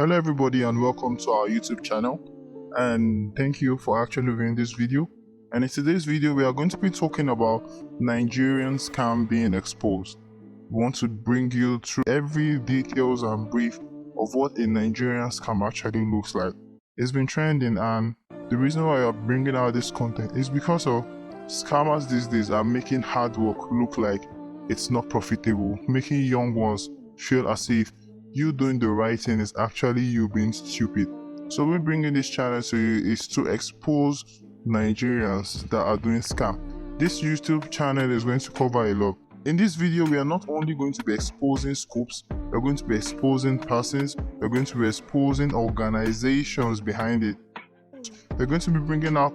Hello everybody and welcome to our YouTube channel, and thank you for actually viewing this video. And in today's video we are going to be talking about Nigerian scam being exposed. We want to bring you through every details and brief of what a Nigerian scam actually looks like. It's been trending, and the reason why we are bringing out this content is because of scammers these days are making hard work look like it's not profitable, making young ones feel as if you doing the right thing is actually you being stupid. So we're bringing this channel to you is to expose Nigerians that are doing scam. This YouTube channel is going to cover a lot. In this video, we are not only going to be exposing scoops, we're going to be exposing persons, we're going to be exposing organizations behind it. We're going to be bringing out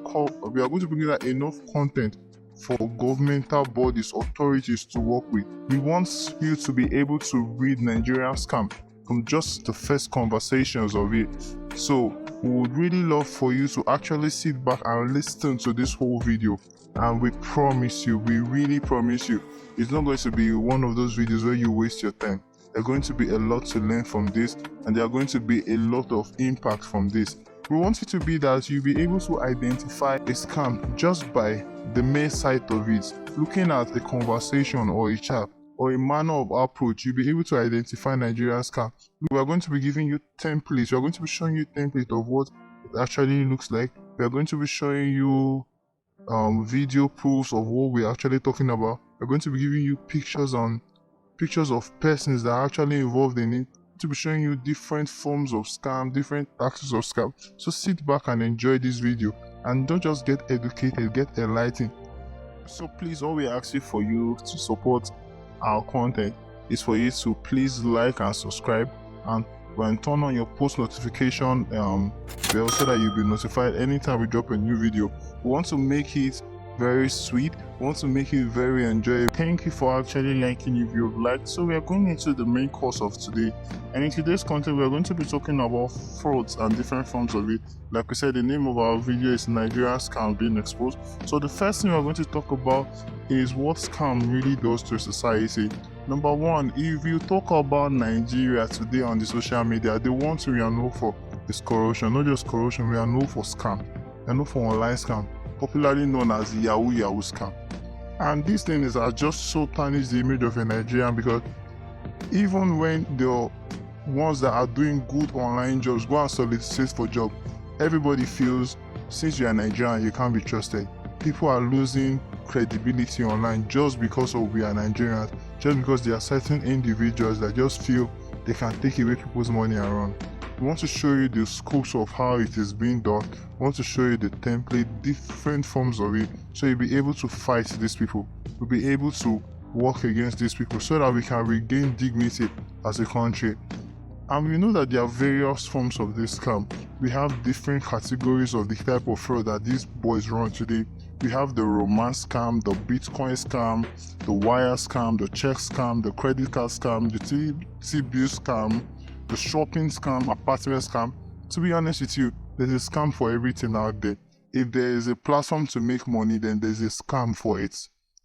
enough content for governmental bodies, authorities to work with. We want you to be able to read Nigerian scam from just the first conversations of it. So we would really love for you to actually sit back and listen to this whole video, and we promise you, we really promise you, it's not going to be one of those videos where you waste your time. There's going to be a lot to learn from this, and there are going to be a lot of impact from this. We want it to be that you'll be able to identify a scam just by the mere sight of it. Looking at a conversation or a chat or a manner of approach, you'll be able to identify Nigerian scam. We are going to be giving you templates. We are going to be showing you template of what it actually looks like. We are going to be showing you video proofs of what we're actually talking about. We're going to be giving you pictures of persons that are actually involved in it. To be showing you different forms of scam, different tactics of scam. So sit back and enjoy this video, and don't just get educated, get enlightened. So please, all we ask you for you to support our content is for you to please like and subscribe, and turn on your post notification bell so that you'll be notified anytime we drop a new video. We want to make it very sweet, we want to make it very enjoyable. Thank you for actually liking if you've liked. So we are going into the main course of today, and in today's content we are going to be talking about frauds and different forms of it. Like we said, the name of our video is Nigerian scam being exposed. So the first thing we're going to talk about is what scam really does to society. Number one, if you talk about Nigeria today on the social media, the ones we are known for is corruption. Not just corruption, we are known for scam. We are known for online scam, popularly known as yahoo scam. And these things are just so tarnish the image of a Nigerian, because even when the ones that are doing good online jobs go and solicit for job, everybody feels since you are Nigerian you can't be trusted. People are losing credibility online just because of we are Nigerians, just because there are certain individuals that just feel they can take away people's money around. We want to show you the scopes of how it is being done. We want to show you the template, different forms of it, so you'll be able to fight these people. We'll be able to work against these people so that we can regain dignity as a country. And we know that there are various forms of this scam. We have different categories of the type of fraud that these boys run today. We have the romance scam, the Bitcoin scam, the wire scam, the check scam, the credit card scam, the TV bill scam, the shopping scam, apartment scam. To be honest with you, there's a scam for everything out there. If there is a platform to make money, then there's a scam for it.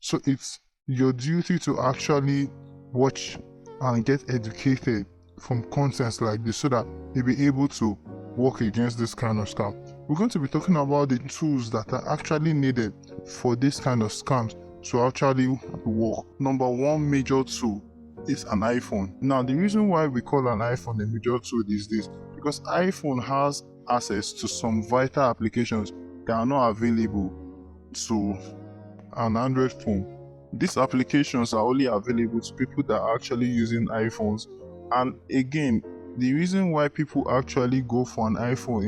So it's your duty to actually watch and get educated from contents like this so that you'll be able to work against this kind of scam. We're going to be talking about the tools that are actually needed for this kind of scams to actually work. Number one major tool is an iPhone. Now, the reason why we call an iPhone a major tool these days, because iPhone has access to some vital applications that are not available to an Android phone. These applications are only available to people that are actually using iPhones. And again, the reason why people actually go for an iPhone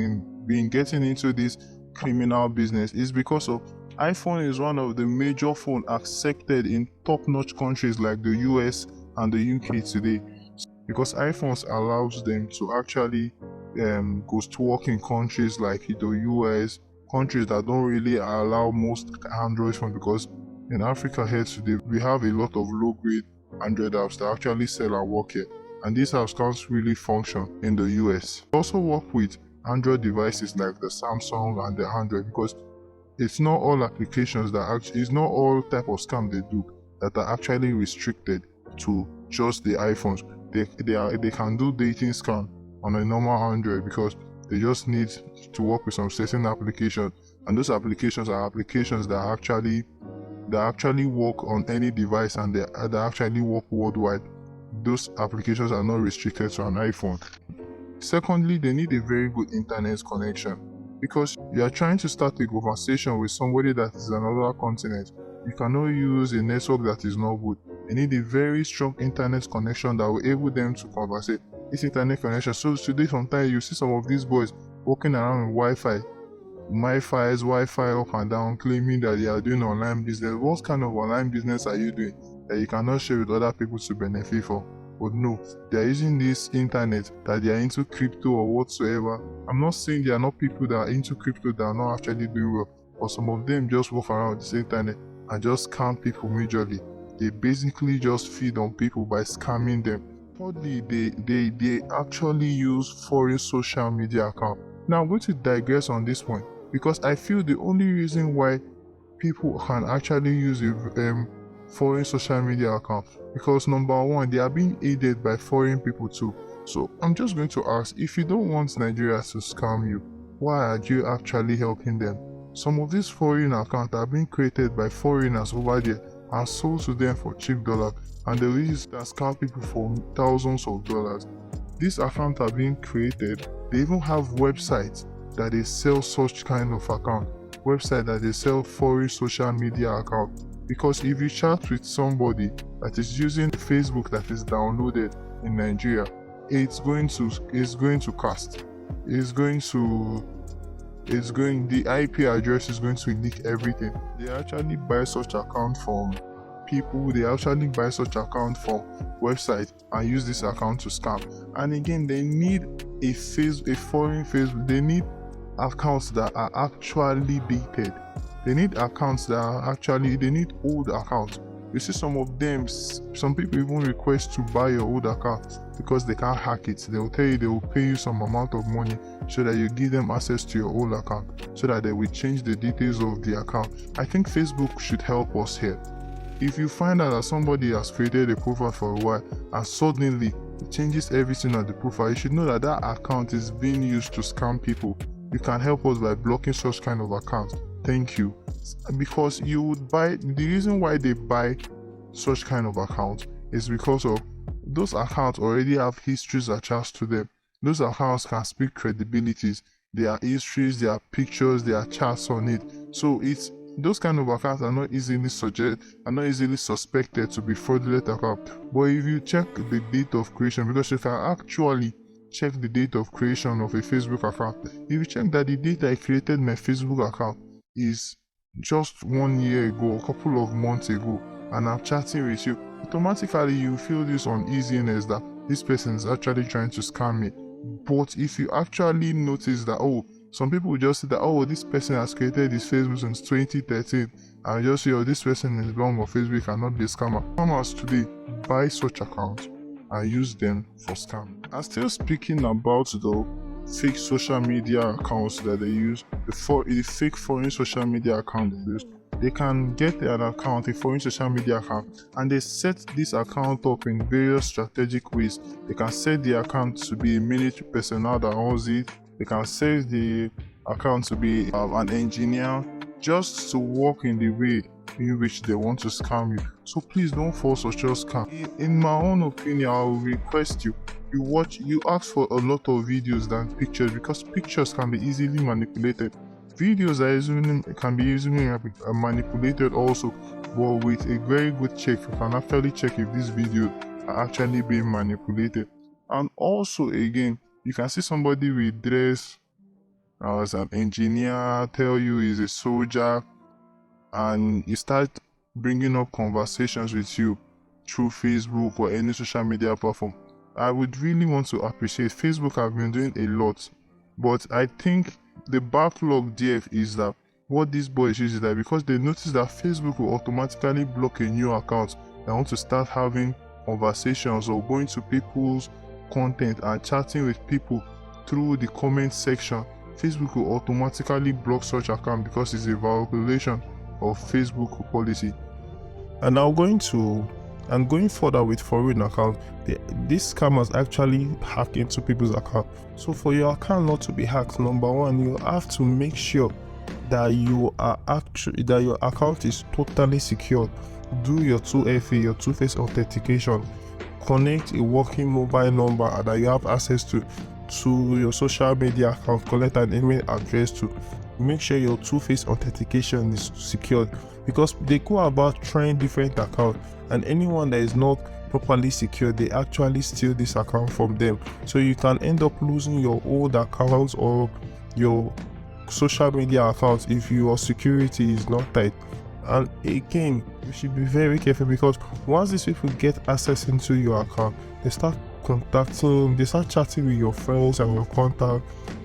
in getting into this criminal business is because of iPhone is one of the major phones accepted in top-notch countries like the US and the UK today, because iPhones allows them to actually go to work in countries like the US, countries that don't really allow most Android phones, because in Africa here today we have a lot of low-grade Android apps that actually sell and work here, and these apps can't really function in the US. We also work with Android devices like the Samsung and the Android, because it's not all applications that it's not all type of scam they do that are actually restricted to just the iPhones. They can do dating scam, on a normal Android because they just need to work with some certain applications, and those applications are applications that actually work on any device, and they actually work worldwide. Those applications are not restricted to an iPhone. Secondly, they need a very good internet connection, because you are trying to start a conversation with somebody that is in another continent. You cannot use a network that is not good. They need a very strong internet connection that will enable them to converse. This internet connection. So today, sometimes you see some of these boys walking around with Wi-Fi up and down, claiming that they are doing online business. What kind of online business are you doing that you cannot share with other people to benefit from? But no, they are using this internet that they are into crypto or whatsoever. I'm not saying there are not people that are into crypto that are not actually doing well, but some of them just walk around this internet and just scam people majorly. They basically just feed on people by scamming them. Thirdly, they actually use foreign social media accounts. Now I'm going to digress on this point, because I feel the only reason why people can actually use a foreign social media account, because number one, they are being aided by foreign people too. So I'm just going to ask, if you don't want Nigeria to scam you, why are you actually helping them? Some of these foreign accounts are being created by foreigners over there and sold to them for cheap dollars, and they use that scam people for thousands of dollars. These accounts are being created. They even have websites that they sell such kind of account, website that they sell foreign social media account. Because if you chat with somebody that is using Facebook that is downloaded in Nigeria, the IP address is going to leak everything. They actually buy such account from people, they actually buy such account from website and use this account to scam. And again, they need a foreign Facebook. They need accounts that are actually dated. They need accounts that are they need old accounts. You see some of them, some people even request to buy your old account because they can't hack it. They will tell you they will pay you some amount of money so that you give them access to your old account, so that they will change the details of the account. I think Facebook should help us here. If you find out that somebody has created a profile for a while and suddenly it changes everything on the profile, you should know that that account is being used to scam people. You can help us by blocking such kind of accounts. Thank you. Because you would buy, the reason why they buy such kind of accounts is because of those accounts already have histories attached to them. Those accounts can speak credibilities. There are histories, there are pictures, there are chats on it. So it's those kind of accounts are not easily suspected to be fraudulent accounts. But if you check the date of creation, because you can actually check the date of creation of a Facebook account, if you check that the date I created my Facebook account is just 1 year ago, a couple of months ago, and I'm chatting with you, automatically you feel this uneasiness that this person is actually trying to scam me. But if you actually notice that, oh, some people will just say that, oh, this person has created this Facebook since 2013, and just say, oh, this person is belong on Facebook and not be a scammer. Scammers today buy such accounts and use them for scam. And still speaking about the fake social media accounts that they use, the fake foreign social media account they use, they can get an account, a foreign social media account, and they set this account up in various strategic ways. They can set the account to be a military personnel that owns it. They can set the account to be an engineer, just to work in the way in which they want to scam you. So please don't fall such a scam. In my own opinion, I will request you ask for a lot of videos than pictures, because pictures can be easily manipulated. Videos can be easily manipulated also, but with a very good check, you can actually check if these videos are actually being manipulated. And also again, you can see somebody with dress as an engineer, tell you he's a soldier, and he start bringing up conversations with you through Facebook or any social media platform. I would really want to appreciate Facebook have been doing a lot, but I think the backlog there is that what these boys use is that because they notice that Facebook will automatically block a new account, they want to start having conversations or going to people's content and chatting with people through the comment section. Facebook will automatically block such account because it's a violation of Facebook policy. And I'm going to And going further with foreign account, these scammers actually hack into people's account. So for your account not to be hacked, number one, you have to make sure that your account is totally secure. Do your 2FA, your two-phase authentication. Connect a working mobile number that you have access to your social media account. Collect an email address to make sure your two-phase authentication is secured, because they go about trying different accounts, and anyone that is not properly secure, they actually steal this account from them. So you can end up losing your old accounts or your social media accounts if your security is not tight. And again, you should be very careful, because once these people get access into your account, they start chatting with your friends and your contacts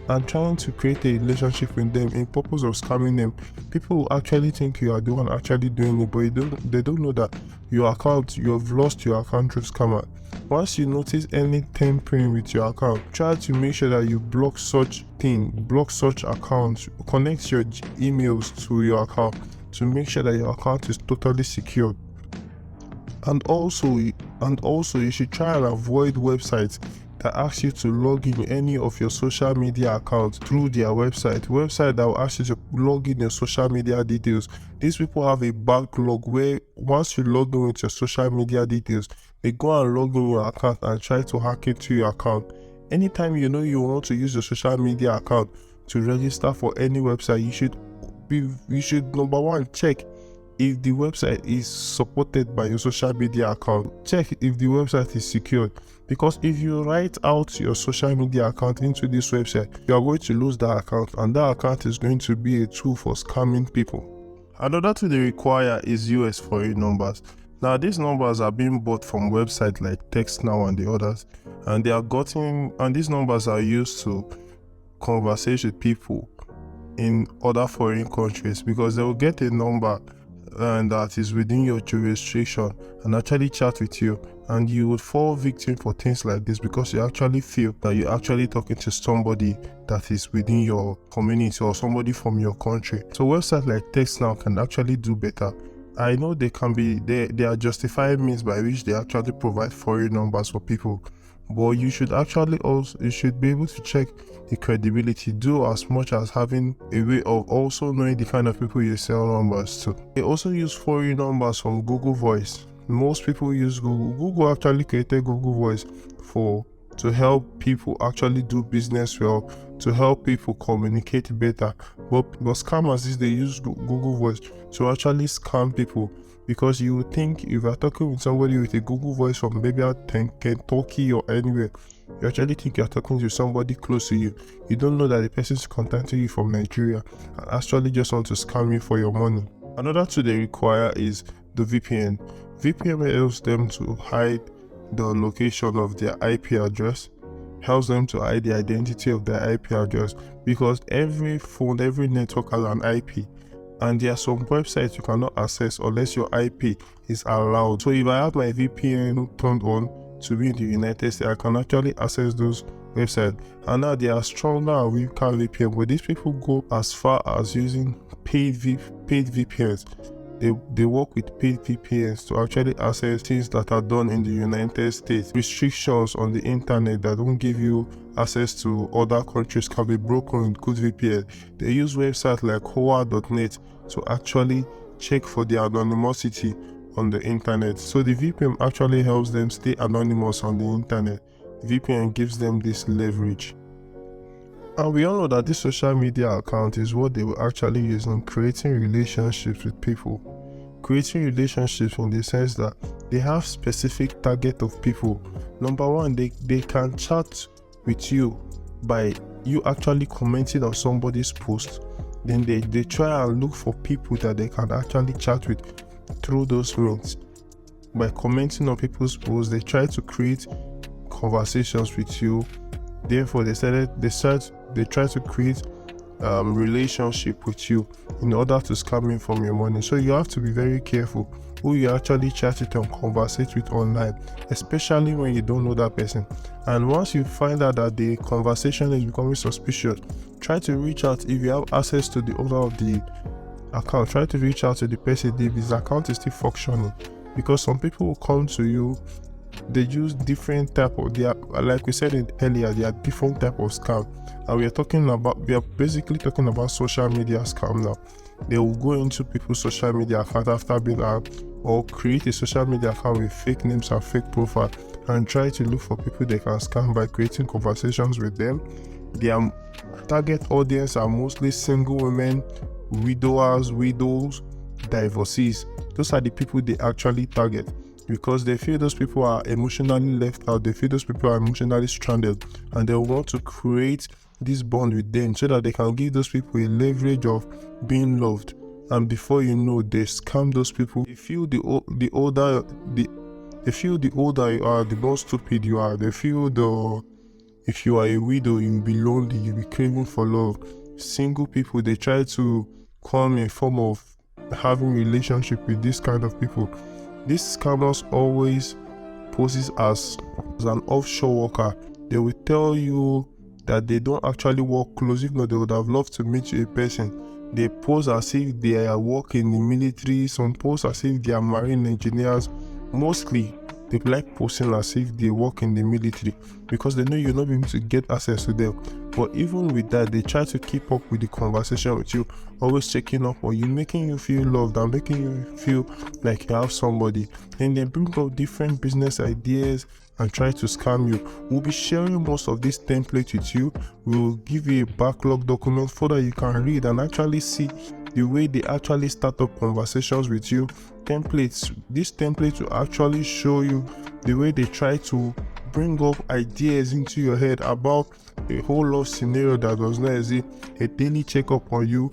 and trying to create a relationship with them in purpose of scamming them. People will actually think you are the one actually doing it, but they don't know that your account, you have lost your account through scammer. Once you notice any tampering with your account, try to make sure that you block such accounts. Connect your emails to your account to make sure that your account is totally secured. And also you should try and avoid websites that ask you to log in any of your social media accounts through their website that will ask you to log in your social media details. These people have a backlog where once you log in with your social media details, they go and log in your account and try to hack into your account. Anytime you know you want to use your social media account to register for any website, you should number one, check if the website is supported by your social media account. Check if the website is secured, because if you write out your social media account into this website, you are going to lose that account, and that account is going to be a tool for scamming people. Another thing they require is US foreign numbers. Now these numbers are being bought from websites like TextNow and the others, and these numbers are used to conversate with people in other foreign countries, because they will get a number and that is within your jurisdiction and actually chat with you, and you would fall victim for things like this because you actually feel that you're actually talking to somebody that is within your community or somebody from your country. So websites like TextNow can actually do better. I know they are justified means by which they actually provide foreign numbers for people, but you should be able to check the credibility, do as much as having a way of also knowing the kind of people you sell numbers to. They also use foreign numbers from Google Voice. Most people use Google. Google actually created Google Voice to help people actually do business well, to help people communicate better. But scammers they use Google Voice to actually scam people, because you would think if you're talking with somebody with a Google Voice from maybe Kentucky or anywhere, you actually think you're talking to somebody close to you. You don't know that the person is contacting you from Nigeria and actually just want to scam you for your money. Another tool they require is the VPN. VPN helps them to hide the location of their IP address, helps them to hide the identity of their IP address, because every phone, every network has an IP. And there are some websites you cannot access unless your IP is allowed. So if I have my VPN turned on to be in the United States, I can actually access those websites. And now they are stronger and weaker VPN, but these people go as far as using paid VPNs. They work with paid VPNs to actually access things that are done in the United States. Restrictions on the internet that don't give you access to other countries can be broken with good VPN. They use websites like hoa.net to actually check for the anonymity on the internet. So the VPN actually helps them stay anonymous on the internet. VPN gives them this leverage. And we all know that this social media account is what they will actually use in creating relationships with people. Creating relationships in the sense that they have specific target of people. Number one, they can chat with you by you actually commenting on somebody's post. Then they try and look for people that they can actually chat with through those means. By commenting on people's posts, they try to create conversations with you. Therefore, they try to create relationship with you in order to scam you from your money. So you have to be very careful who you actually chat with and conversate with online, especially when you don't know that person. And once you find out that the conversation is becoming suspicious, try to reach out. If you have access to the owner of the account, try to reach out to the person if his account is still functioning because some people will come to you, they use different type of, they are, like we said it earlier, there are different type of scam, and we are basically talking about social media scam now. They will go into people's social media account after being out, or create a social media account with fake names and fake profile, and try to look for people they can scam by creating conversations with them. Their target audience are mostly single women, widowers, widows, divorcees. Those are the people they actually target, because they feel those people are emotionally left out, they feel those people are emotionally stranded, and they want to create this bond with them so that they can give those people a leverage of being loved. And before you know, they scam those people. They feel the older you are, the more stupid you are. They feel if you are a widow, you'll be lonely, you'll be craving for love. Single people, they try to come in form of having relationship with this kind of people. These scammers always poses as an offshore worker. They will tell you that they don't actually work close, if not they would have loved to meet you in person. They pose as if they are working in the military, some pose as if they are marine engineers. Mostly they like posing as if they work in the military, because they know you're not able to get access to them. But even with that, they try to keep up with the conversation with you, always checking up on you, making you feel loved and making you feel like you have somebody. Then they bring up different business ideas and try to scam you. We'll be sharing most of this template with you. We'll give you a backlog document so that you can read and actually see the way they actually start up conversations with you. This template will actually show you the way they try to bring up ideas into your head about a whole lot of scenario that does not exist, a daily checkup on you.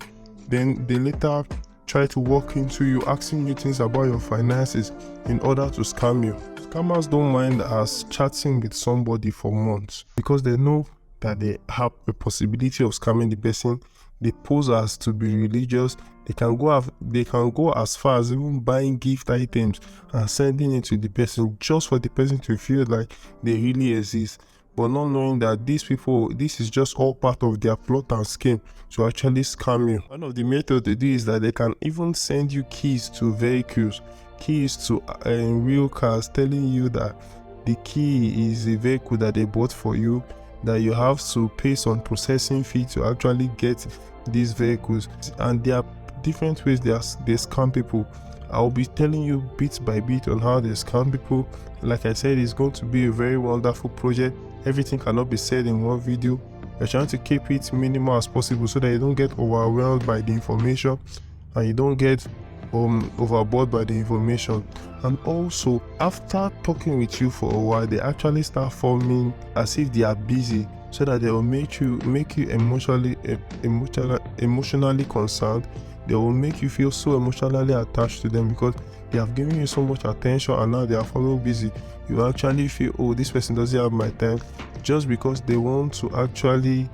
Then they later try to walk into you, asking you things about your finances in order to scam you. Scammers don't mind us chatting with somebody for months, because they know that they have a possibility of scamming the person. They pose as to be religious. They can go as far as even buying gift items and sending it to the person, just for the person to feel like they really exist, but not knowing that these people, this is just all part of their plot and scheme to actually scam you. One of the methods they do is that they can even send you keys to vehicles, keys to real cars, telling you that the key is a vehicle that they bought for you, that you have to pay some processing fee to actually get these vehicles. And there are different ways they scam people. I'll be telling you bit by bit on how they scam people. Like I said, it's going to be a very wonderful project. Everything cannot be said in one video. We're trying to keep it minimal as possible so that you don't get overwhelmed by the information and you don't get overboard by the information. And also, after talking with you for a while, they actually start forming as if they are busy, so that they will make you emotionally concerned. They will make you feel so emotionally attached to them because they have given you so much attention, and now they are forming busy. You actually feel, oh, this person doesn't have my time, just because they want to actually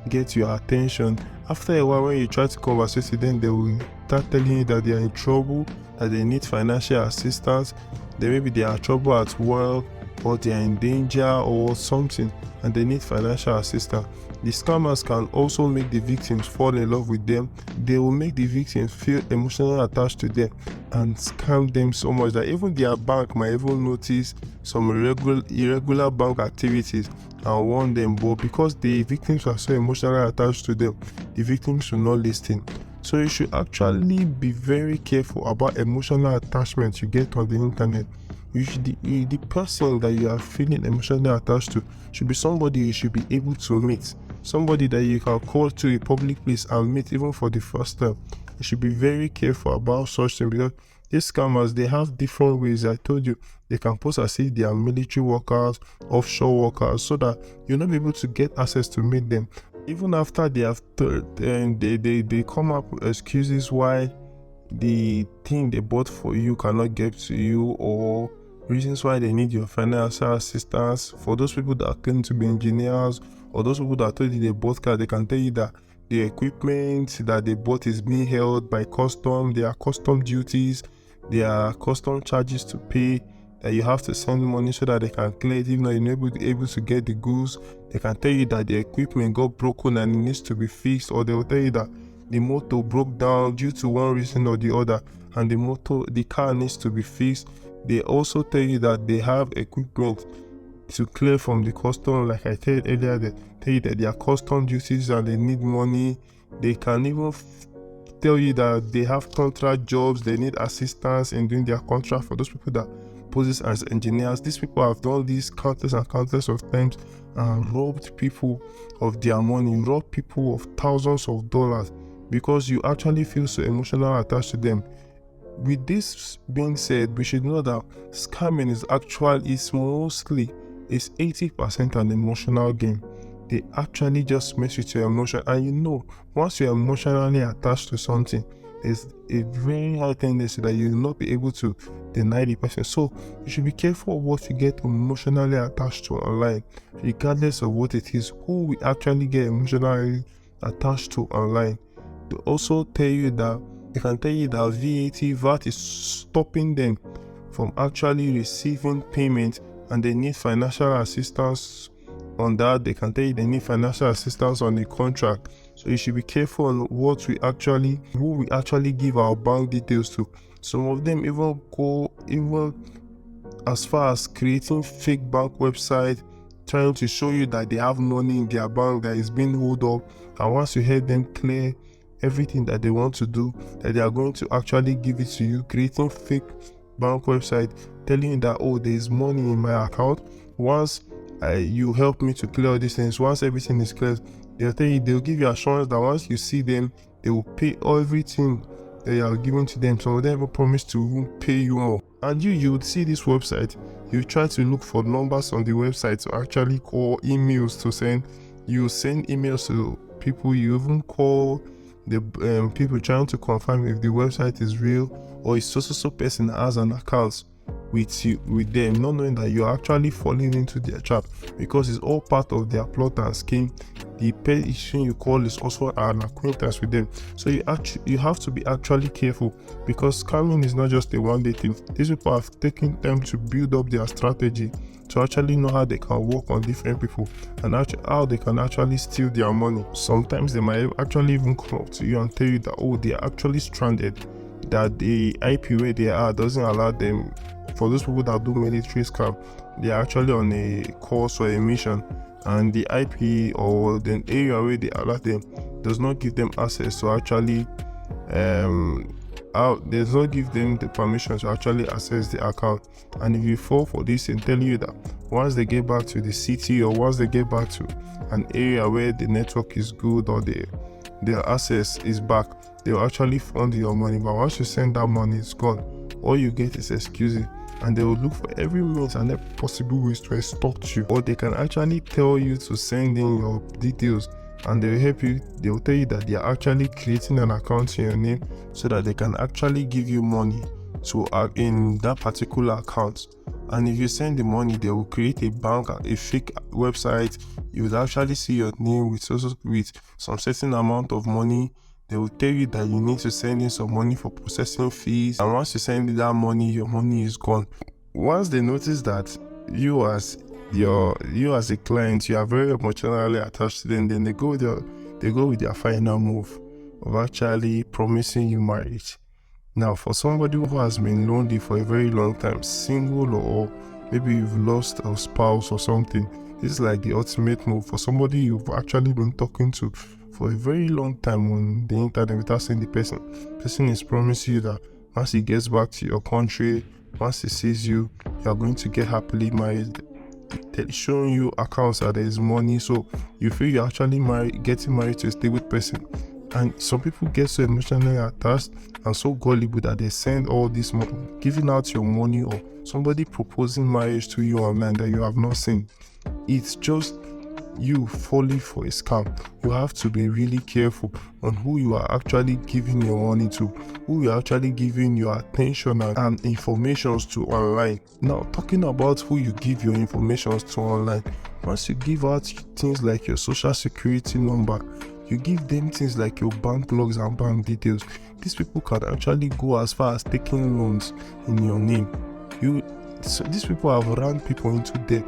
get your attention. After a while, when you try to converse with them, they will start telling you that they are in trouble, that they need financial assistance, that maybe they are in trouble at work, or they are in danger or something, and they need financial assistance. The scammers can also make the victims fall in love with them. They will make the victims feel emotionally attached to them and scam them so much that even their bank might even notice some irregular bank activities and warn them. But because the victims are so emotionally attached to them, the victims will not listen. So you should actually be very careful about emotional attachment you get on the internet. The person that you are feeling emotionally attached to should be somebody you should be able to meet, somebody that you can call to a public place and meet even for the first time. You should be very careful about such things, because these scammers, they have different ways. I told you, they can pose as if they are military workers, offshore workers, so that you'll not be able to get access to meet them. Even after they have they come up with excuses why the thing they bought for you cannot get to you, or reasons why they need your financial assistance. For those people that claim to be engineers, or those people that told you they bought cars, they can tell you that the equipment that they bought is being held by custom. There are custom duties, there are custom charges to pay, that you have to send money so that they can clear it. Even though you're not able to get the goods, they can tell you that the equipment got broken and it needs to be fixed, or they will tell you that the motor broke down due to one reason or the other, and the car needs to be fixed. They also tell you that they have equipment to clear from the custom. Like I said earlier, they tell you that they are custom duties and they need money. They can even tell you that they have contract jobs, they need assistance in doing their contract for those people that poses as engineers. These people have done this countless and countless of times and robbed people of their money, robbed people of thousands of dollars because you actually feel so emotionally attached to them. With this being said, we should know that scamming is mostly 80% an emotional game. They actually just mess with your emotion, and once you're emotionally attached to something, there's a very high tendency that you will not be able to deny the person. So you should be careful of what you get emotionally attached to online, regardless of what it is. Who we actually get emotionally attached to online. They also tell you that they can tell you that VAT is stopping them from actually receiving payment, and they need financial assistance on that. They can tell you they need financial assistance on the contract. So you should be careful on who we actually give our bank details to. Some of them even go as far as creating fake bank website, trying to show you that they have money in their bank that is being held up, and once you help them clear everything that they want to do, that they are going to actually give it to you, creating fake bank website, telling you that, oh, there is money in my account. Once you help me to clear all these things, once everything is clear, they'll give you assurance that once you see them, they will pay everything that you are giving to them. Some of them will promise to pay you more. And you would see this website, you try to look for numbers on the website to actually call, emails to send. You send emails to people, you even call the people trying to confirm if the website is real, or it's so person that has an account with them, not knowing that you're actually falling into their trap, because it's all part of their plot and scheme. The person you call is also an acquaintance with them. So you have to be actually careful, because scamming is not just a one-day thing. These people have taken time to build up their strategy to actually know how they can work on different people and how they can actually steal their money. Sometimes they might actually even come up to you and tell you that, oh, they are actually stranded, that the IP where they are doesn't allow them. For those people that do military scam, they are actually on a course or a mission, and the IP or the area where they allow them does not give them access to actually does not give them the permission to actually access the account. And if you fall for this and tell you that once they get back to the city, or once they get back to an area where the network is good, or their access is back, they'll actually fund your money. But once you send that money, it's gone. All you get is excuses, and they will look for every means and every possible ways to extort you. Or they can actually tell you to send in your details, and they will help you. They will tell you that they are actually creating an account in your name so that they can actually give you money to in that particular account. And if you send the money, they will create a fake website. You will actually see your name with some certain amount of money. They will tell you that you need to send in some money for processing fees, and once you send in that money, your money is gone. Once they notice that you as a client, you are very emotionally attached to them, then they go with their final move of actually promising you marriage. Now, for somebody who has been lonely for a very long time, single, or maybe you've lost a spouse or something, this is like the ultimate move. For somebody you've actually been talking to for a very long time on the internet without seeing the person is promising you that once he gets back to your country, once he sees you, are going to get happily married. They're showing you accounts that there is money, so you feel you're actually getting married to a stable person. And some people get so emotionally attached and so gullible that they send all this money, giving out your money, or somebody proposing marriage to you online that you have not seen. It's just you falling for a scam. You have to be really careful on who you are actually giving your money to, who you are actually giving your attention and informations to online. Now, talking about who you give your informations to online, once you give out things like your social security number, you give them things like your bank logs and bank details, these people can actually go as far as taking loans in your name. These people have run people into debt,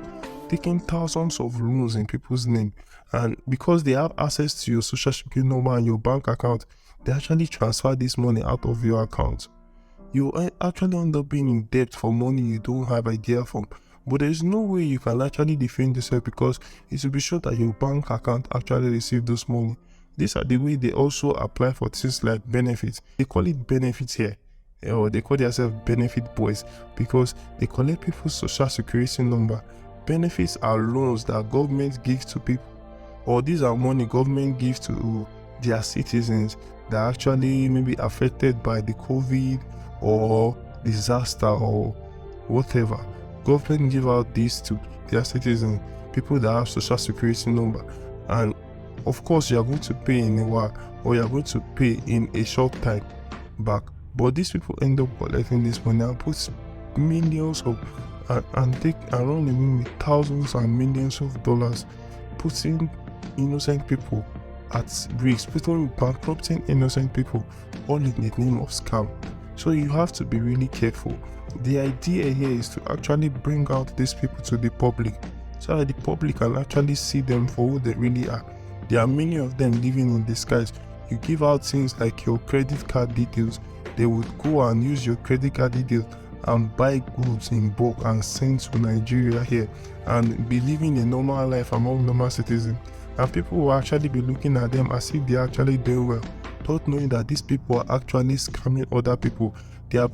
taking thousands of loans in people's name, and because they have access to your social security number and your bank account, they actually transfer this money out of your account. you actually end up being in debt for money you don't have idea from. But there's no way you can actually defend yourself, because it will be sure that your bank account actually receive those money. These are the way they also apply for things like benefits. They call it benefits here, or they call themselves benefit boys, because they collect people's social security number. Benefits are loans that government gives to people, or these are money government gives to their citizens that are actually maybe affected by the COVID or disaster or whatever. Government give out this to their citizens, people that have social security number, and of course you are going to pay in a while, or you are going to pay in a short time back. But these people end up collecting this money and put millions of and take around maybe thousands and millions of dollars, putting innocent people at risk, putting bankrupting innocent people, all in the name of scam. So you have to be really careful. The idea here is to actually bring out these people to the public, so that the public can actually see them for who they really are. There are many of them living in disguise. You give out things like your credit card details, they would go and use your credit card details and buy goods in bulk and send to Nigeria here and be living a normal life among normal citizens. And people will actually be looking at them as if they are actually doing well, not knowing that these people are actually scamming other people. There are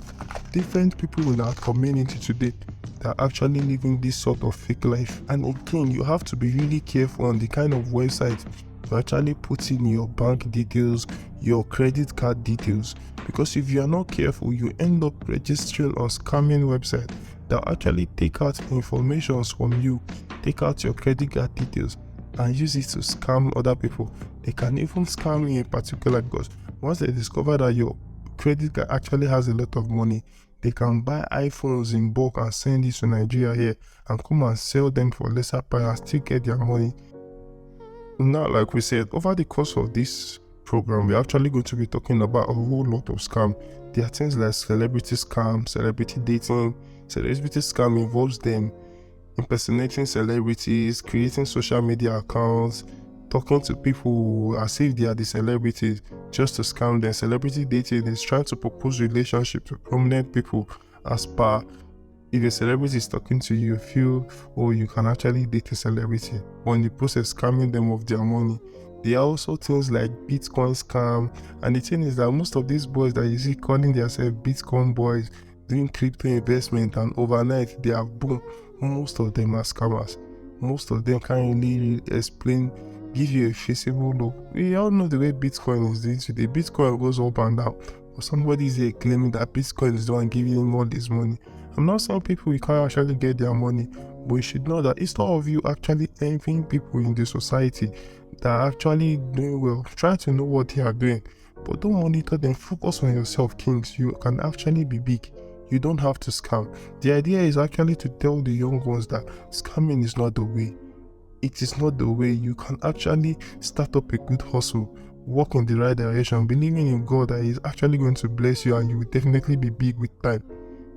different people in our community today that are actually living this sort of fake life. And again, you have to be really careful on the kind of website you actually put in your bank details, your credit card details, because if you are not careful, you end up registering on scamming website that actually take out information from you, take out your credit card details and use it to scam other people. They can even scam you in particular, because once they discover that your credit card actually has a lot of money, they can buy iPhones in bulk and send it to Nigeria here and come and sell them for lesser price and still get their money. Now, like we said, over the course of this program, we're actually going to be talking about a whole lot of scam. There are things like celebrity scam, celebrity dating. Celebrity scam involves them impersonating celebrities, creating social media accounts, talking to people as if they are the celebrities just to scam them. Celebrity dating is trying to propose relationship to prominent people as per. If a celebrity is talking to you, feel, oh, you can actually date a celebrity, or in the process scamming them of their money. There are also things like Bitcoin scam, and the thing is that most of these boys that you see calling themselves Bitcoin boys, doing crypto investment, and overnight they are boom. Most of them are scammers. Most of them can't really explain, give you a feasible look. We all know the way Bitcoin is doing today. Bitcoin goes up and down, but somebody is here claiming that Bitcoin is the one giving him all this money. I'm not saying people you can't actually get their money, but you should know that instead of you actually envying people in the society that are actually doing well, try to know what they are doing, but don't monitor them. Focus on yourself, kings. You can actually be big. You don't have to scam. The idea is actually to tell the young ones that scamming is not the way. It is not the way. You can actually start up a good hustle, walk in the right direction, believing in God that He's actually going to bless you and you will definitely be big with time.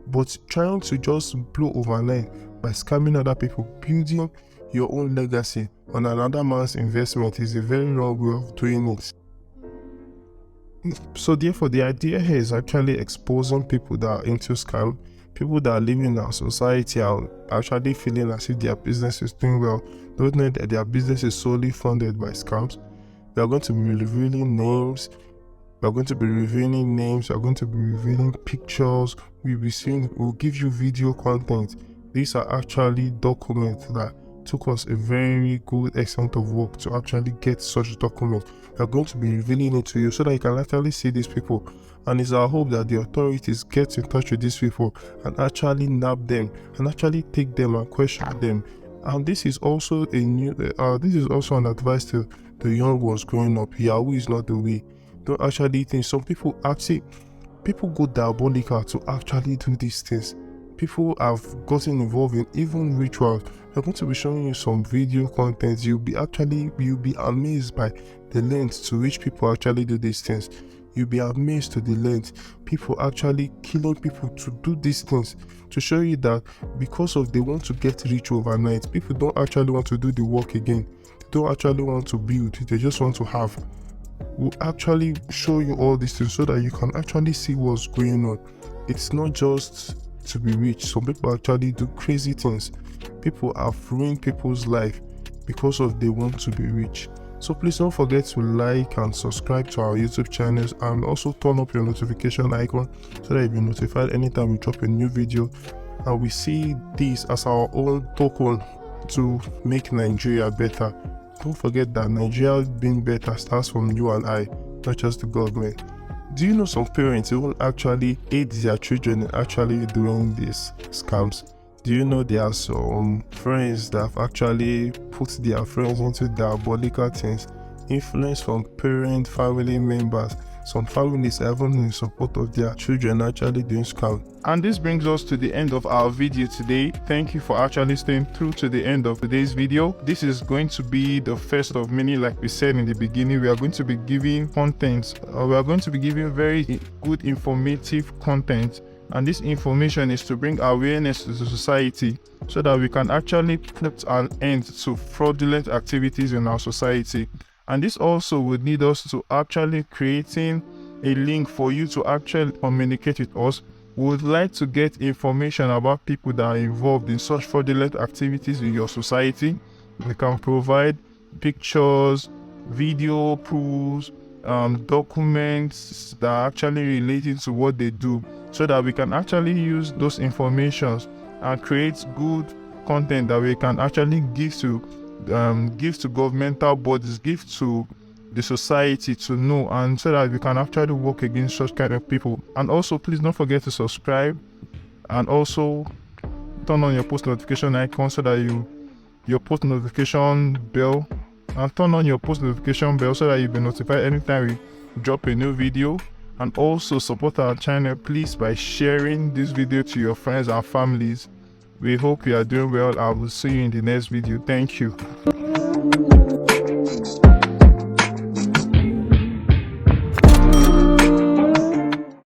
But trying to just blow overnight by scamming other people, building your own legacy on another man's investment is a very wrong way of doing it. So therefore, the idea here is actually exposing people that are into scam, people that are living in our society are actually feeling as if their business is doing well, don't know that their business is solely funded by scams. We are going to be revealing names. We are going to be revealing names. We are going to be revealing pictures. We'll give you video content. These are actually documents that took us a very good extent of work to actually get such documents. We are going to be revealing it to you so that you can actually see these people. And it's our hope that the authorities get in touch with these people and actually nab them and actually take them and question them. And this is also an advice to the young ones growing up. Yahoo is not the way. Don't actually think. Some people actually, people go diabolical to actually do these things. People have gotten involved in even rituals. I'm going to be showing you some video content. You'll be amazed by the length to which people actually do these things. You'll be amazed to the length people actually killing people to do these things, to show you that because of they want to get rich overnight, people don't actually want to do the work again. They don't actually want to build. They just want to have. We'll actually show you all these things so that you can actually see what's going on. it's not just to be rich. Some people actually do crazy things. People have ruined people's life because of they want to be rich. So please don't forget to like and subscribe to our YouTube channels, and also turn up your notification icon so that you'll be notified anytime we drop a new video. And we see this as our own token to make Nigeria better. Don't forget that Nigeria being better starts from you and I, not just the government. Do you know some parents who will actually aid their children in actually doing these scams? Do you know there are some friends that have actually put their friends into diabolical things? Influence from parent, family members. Some families are even in support of their children actually doing scams. And this brings us to the end of our video today. Thank you for actually staying through to the end of today's video. This is going to be the first of many. Like we said in the beginning, we are going to be giving content. We are going to be giving very good informative content. And this information is to bring awareness to the society so that we can actually put an end to fraudulent activities in our society. And this also would need us to actually creating a link for you to actually communicate with us. We would like to get information about people that are involved in such fraudulent activities in your society. We can provide pictures, video proofs, documents that are actually related to what they do, so that we can actually use those informations and create good content that we can actually give to governmental bodies, give to the society to know, and so that we can actually work against such kind of people. And also, please don't forget to subscribe, and also turn on your post notification icon so that your post notification bell, and turn on your post notification bell so that you'll be notified anytime we drop a new video. And also support our channel, please, by sharing this video to your friends and families. We hope you are doing well. I will see you in the next video. Thank you.